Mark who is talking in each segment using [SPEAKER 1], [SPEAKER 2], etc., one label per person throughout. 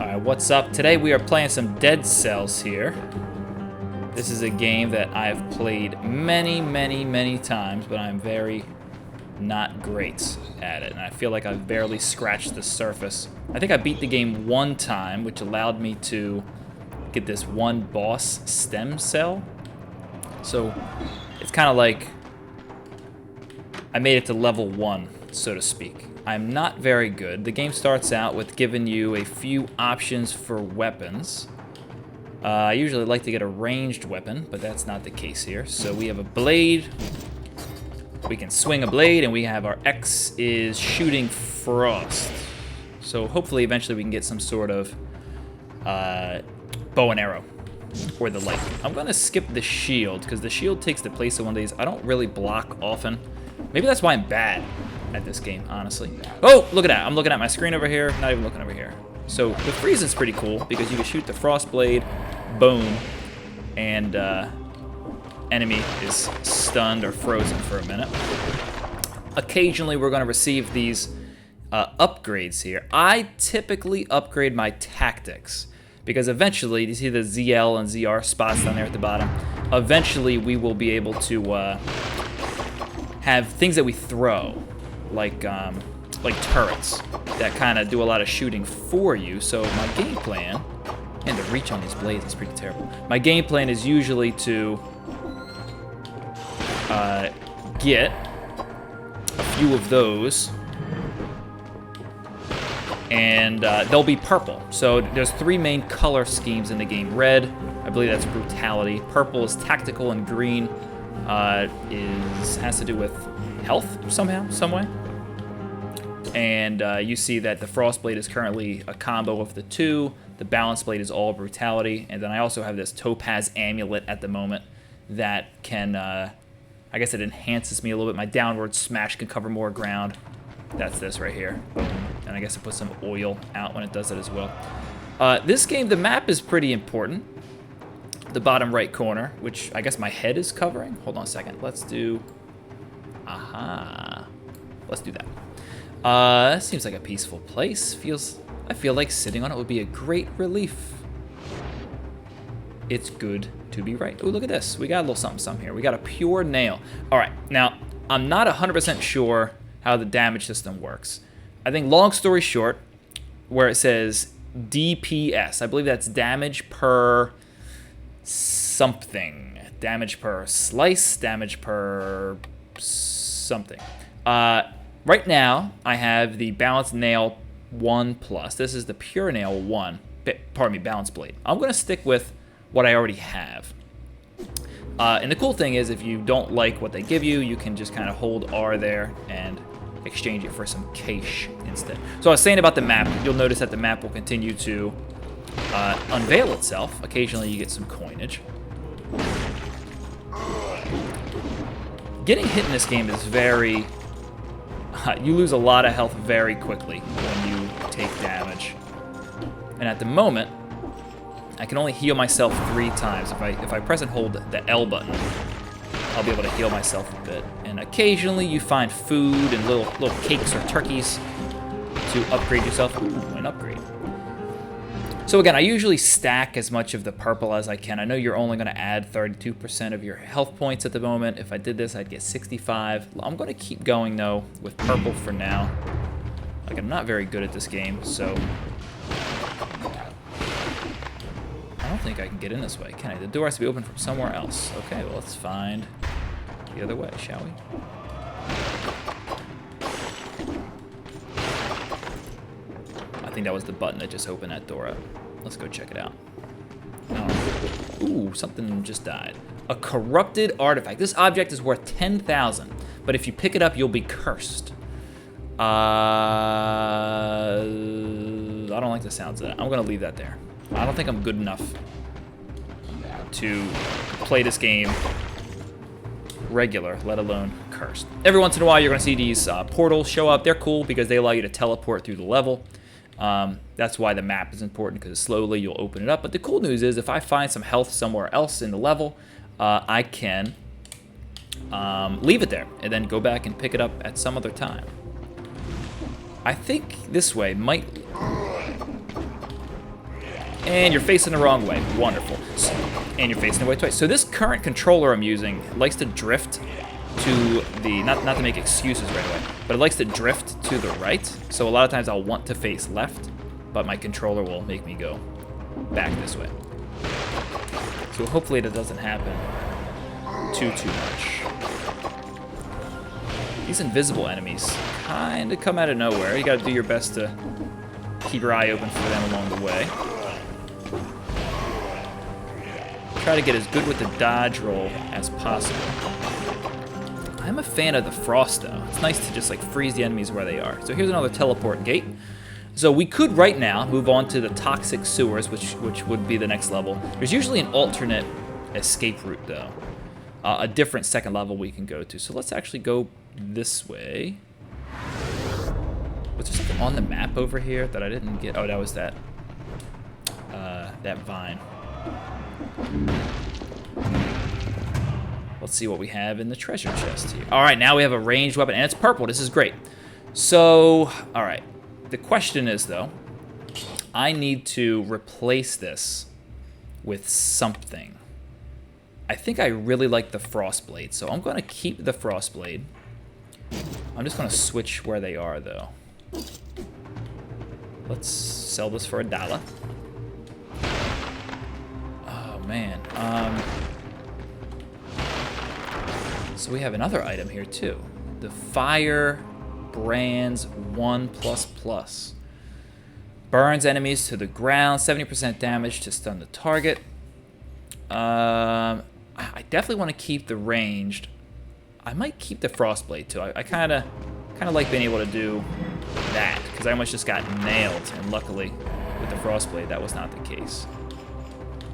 [SPEAKER 1] Alright, what's up? Today we are playing some Dead Cells here. This is a game that I've played many times, but I'm very not great at it. And I feel like I've barely scratched the surface. I think I beat the game one time, which allowed me to get this one boss stem cell. So it's kind of like I made it to level 1, so to speak. I'm not very good. The game starts out with giving you a few options for weapons. I usually like to get a ranged weapon, but that's not the case here. So we have a blade. We can swing a blade, and we have our X is shooting frost. So hopefully eventually we can get some sort of bow and arrow or the like. I'm going to skip the shield because the shield takes the place of one of these. I don't really block often. Maybe that's why I'm bad at this game, honestly. Oh, look at that. I'm looking at my screen over here, not even looking over here. So the freeze is pretty cool because you can shoot the frost blade, boom, and enemy is stunned or frozen for a minute. Occasionally we're going to receive these upgrades here. I typically upgrade my tactics because eventually, you see the ZL and ZR spots down there at the bottom, eventually we will be able to have things that we throw, like turrets that kind of do a lot of shooting for you. So my game plan, and the reach on these blades is pretty terrible. My game plan is usually to get a few of those, and they'll be purple. So there's 3 main color schemes in the game. Red, I believe that's brutality. Purple is tactical, and green has to do with health somehow, some way. And you see that the frost blade is currently a combo of the 2. The balance blade is all brutality, and then I also have this topaz amulet at the moment that can, I guess it enhances me a little bit. My downward smash can cover more ground. That's this right here. And I guess it puts some oil out when it does that as well. This game, the map is pretty important. The bottom right corner, which I guess my head is covering. Hold on a second. Let's do... Aha. Let's do that. Seems like a peaceful place. I feel like sitting on it would be a great relief. It's good to be right. Oh, look at this. We got a little something here. We got a pure nail. All right. Now, I'm not 100% sure how the damage system works. I think, long story short, where it says DPS, I believe that's damage per something. Damage per slice, damage per something. Right now, I have the Balanced Nail 1+. This is the Pure Nail 1. Pardon me, Balanced Blade. I'm going to stick with what I already have. And the cool thing is, if you don't like what they give you, you can just kind of hold R there and exchange it for some cash instead. So I was saying about the map, you'll notice that the map will continue to unveil itself. Occasionally you get some coinage. Getting hit in this game is very... you lose a lot of health very quickly when you take damage. And at the moment, I can only heal myself 3 times. If I press and hold the L button, I'll be able to heal myself a bit. And occasionally you find food and little cakes or turkeys to upgrade yourself. Ooh, an upgrade. So again, I usually stack as much of the purple as I can. I know you're only going to add 32% of your health points at the moment. If I did this, I'd get 65. I'm going to keep going, though, with purple for now. Like, I'm not very good at this game, so... I don't think I can get in this way, can I? The door has to be open from somewhere else. Okay, well, let's find the other way, shall we? I think that was the button that just opened that door up. Let's go check it out. Oh. Ooh, something just died. A corrupted artifact. This object is worth 10,000, but if you pick it up, you'll be cursed. I don't like the sounds of that. I'm going to leave that there. I don't think I'm good enough to play this game regular, let alone cursed. Every once in a while, you're going to see these portals show up. They're cool because they allow you to teleport through the level. That's why the map is important, because slowly you'll open it up. But the cool news is if I find some health somewhere else in the level, I can leave it there and then go back and pick it up at some other time. I think this way might And you're facing the wrong way. Wonderful. And you're facing the way twice. So this current controller I'm using likes to drift to the, not to make excuses right away, but it likes to drift to the right. So a lot of times I'll want to face left, but my controller will make me go back this way. So hopefully that doesn't happen too much. These invisible enemies kind of come out of nowhere. You got to do your best to keep your eye open for them along the way. Try to get as good with the dodge roll as possible. I'm a fan of the frost though. It's nice to just like freeze the enemies where they are. So here's another teleport gate. So we could right now move on to the toxic sewers, which would be the next level. There's usually an alternate escape route though. A different second level we can go to. So let's actually go this way. Was there something on the map over here that I didn't get? Oh, that was that vine. Let's see what we have in the treasure chest here. All right, now we have a ranged weapon, and it's purple. This is great. So, all right. The question is, though, I need to replace this with something. I think I really like the Frostblade, so I'm going to keep the Frostblade. I'm just going to switch where they are, though. Let's sell this for $1. Oh, man. So we have another item here, too. The Fire Brands 1++. Burns enemies to the ground, 70% damage to stun the target. I definitely want to keep the ranged. I might keep the Frostblade too. I kind of like being able to do that because I almost just got nailed, and luckily with the Frostblade that was not the case.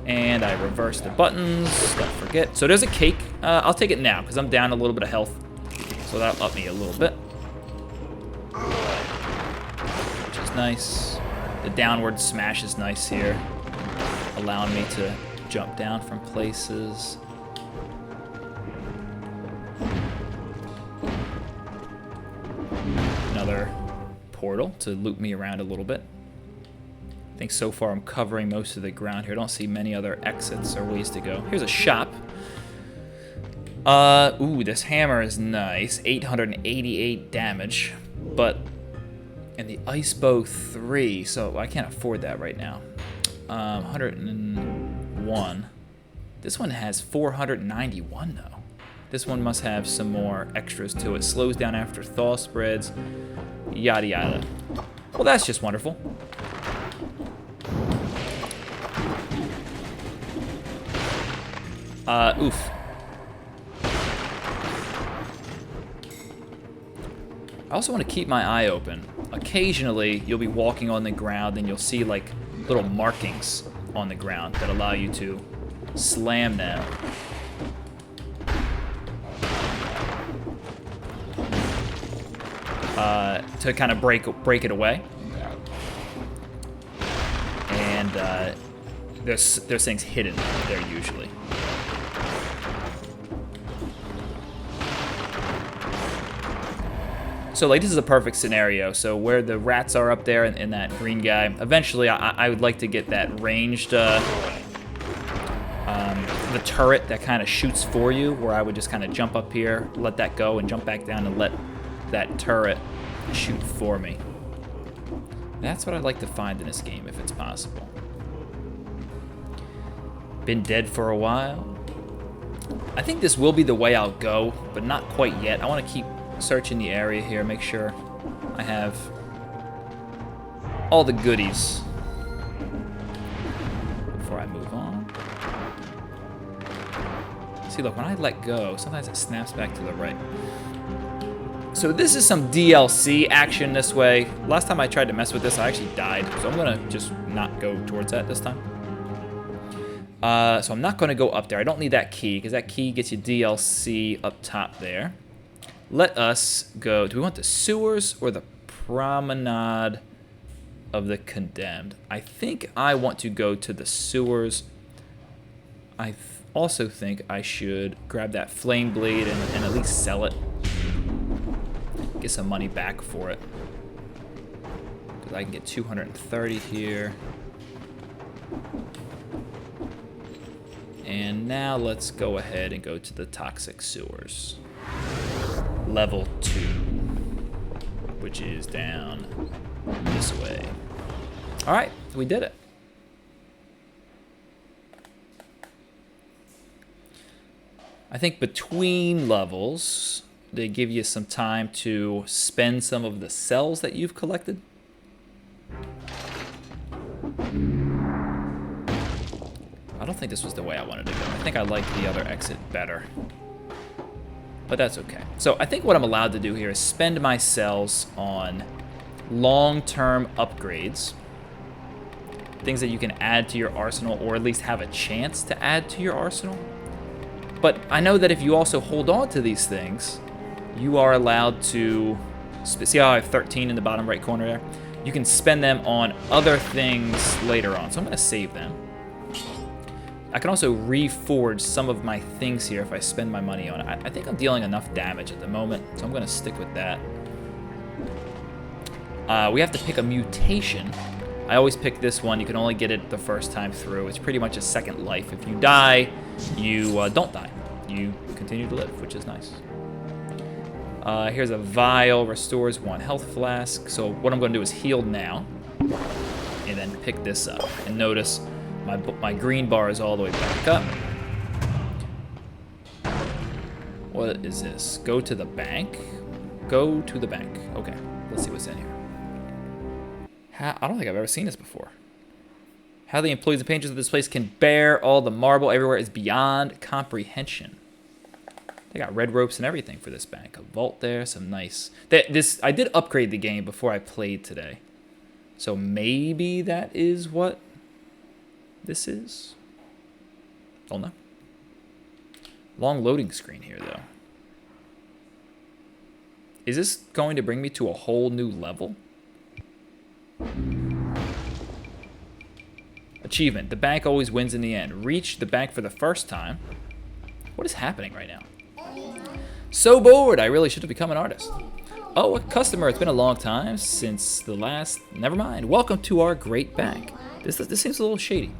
[SPEAKER 1] And I reverse the buttons. Don't forget. So there's a cake. I'll take it now because I'm down a little bit of health, so that'll up me a little bit, which is nice. The downward smash is nice here, allowing me to jump down from places. Another portal to loop me around a little bit. I think so far I'm covering most of the ground here. I don't see many other exits or ways to go. Here's a shop. Ooh, this hammer is nice. 888 damage, but and the ice bow 3, so I can't afford that right now. 101. This one has 491 though. This one must have some more extras to it. Slows down after thaw spreads, yada yada. Well, that's just wonderful. Oof. I also want to keep my eye open. Occasionally, you'll be walking on the ground and you'll see like little markings on the ground that allow you to slam them. To kind of break it away. And there's things hidden there usually. So like this is a perfect scenario. So where the rats are up there and that green guy, eventually I would like to get that ranged, the turret that kind of shoots for you, where I would just kind of jump up here, let that go, and jump back down and let that turret shoot for me. That's what I'd like to find in this game if it's possible. Been dead for a while. I think this will be the way I'll go, but not quite yet. I want to keep searching the area here, make sure I have all the goodies before I move on. See, look, when I let go, sometimes it snaps back to the right. So this is some DLC action this way. Last time I tried to mess with this, I actually died, so I'm gonna just not go towards that this time. So I'm not gonna go up there. I don't need that key, because that key gets you DLC up top there. Let us go. Do we want the sewers or the promenade of the condemned? I think I want to go to the sewers. I also think I should grab that flame blade and at least sell it. Get some money back for it. Because I can get 230 here. And now let's go ahead and go to the toxic sewers. Level 2, which is down this way. All right, we did it. I think between levels, they give you some time to spend some of the cells that you've collected. I don't think this was the way I wanted to go. I think I like the other exit better. But that's okay. So I think what I'm allowed to do here is spend my cells on long-term upgrades. Things that you can add to your arsenal, or at least have a chance to add to your arsenal. But I know that if you also hold on to these things, you are allowed to, see how I have 13 in the bottom right corner there? You can spend them on other things later on. So I'm gonna save them. I can also reforge some of my things here if I spend my money on it. I think I'm dealing enough damage at the moment, so I'm gonna stick with that. We have to pick a mutation. I always pick this one. You can only get it the first time through. It's pretty much a second life. If you die, you don't die. You continue to live, which is nice. Here's a vial, restores 1 health flask. So what I'm going to do is heal now, and then pick this up. And notice my green bar is all the way back up. What is this? Go to the bank? Go to the bank. Okay, let's see what's in here. I don't think I've ever seen this before. How the employees and patrons of this place can bear all the marble everywhere is beyond comprehension. They got red ropes and everything for this bank. A vault there, some nice... I did upgrade the game before I played today. So maybe that is what this is? Don't know. Long loading screen here, though. Is this going to bring me to a whole new level? Achievement. The bank always wins in the end. Reach the bank for the first time. What is happening right now? So bored. I really should have become an artist. Oh, a customer. It's been a long time since the last... Never mind. Welcome to our great bank. This seems a little shady.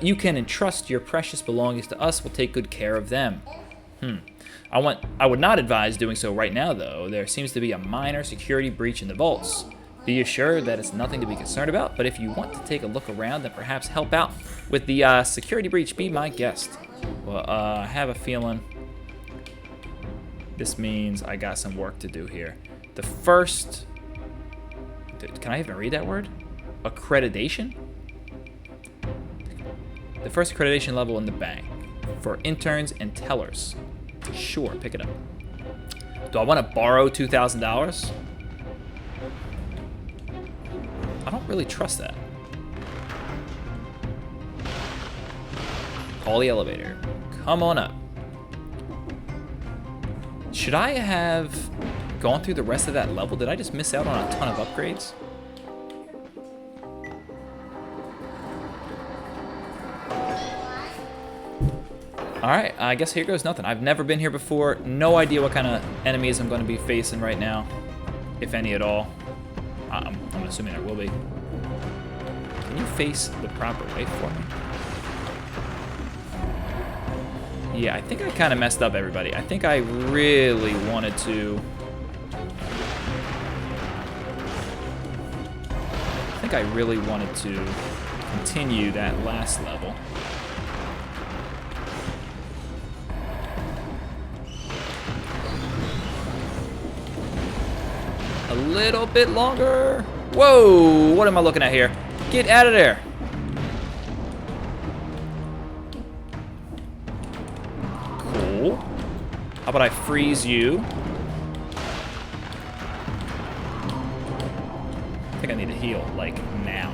[SPEAKER 1] You can entrust your precious belongings to us. We'll take good care of them. I would not advise doing so right now, though. There seems to be a minor security breach in the vaults. Be assured that it's nothing to be concerned about, but if you want to take a look around, then perhaps help out with the security breach. Be my guest. Well, I have a feeling this means I got some work to do here. The first... Can I even read that word? Accreditation? The first accreditation level in the bank for interns and tellers. Sure, pick it up. Do I want to borrow $2,000? I don't really trust that. Call the elevator. Come on up. Should I have gone through the rest of that level? Did I just miss out on a ton of upgrades? Alright, I guess here goes nothing. I've never been here before. No idea what kind of enemies I'm going to be facing right now. If any at all. I'm assuming there will be. Can you face the proper way for me? Yeah, I think I kind of messed up, everybody. I think I really wanted to... continue that last level. A little bit longer. Whoa, what am I looking at here? Get out of there. Cool. How about I freeze you? I think I need to heal, like, now.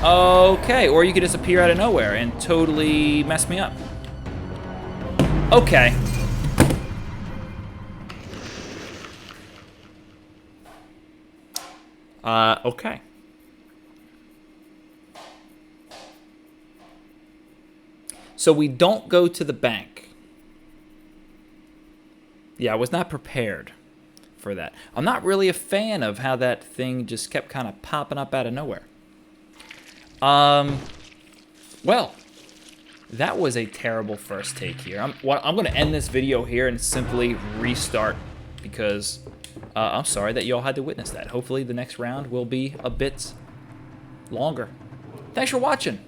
[SPEAKER 1] Okay, or you could just appear out of nowhere and totally mess me up. Okay. Okay. So we don't go to the bank. Yeah, I was not prepared for that. I'm not really a fan of how that thing just kept kind of popping up out of nowhere. Well, that was a terrible first take here. I'm going to end this video here and simply restart because I'm sorry that you all had to witness that. Hopefully the next round will be a bit longer. Thanks for watching.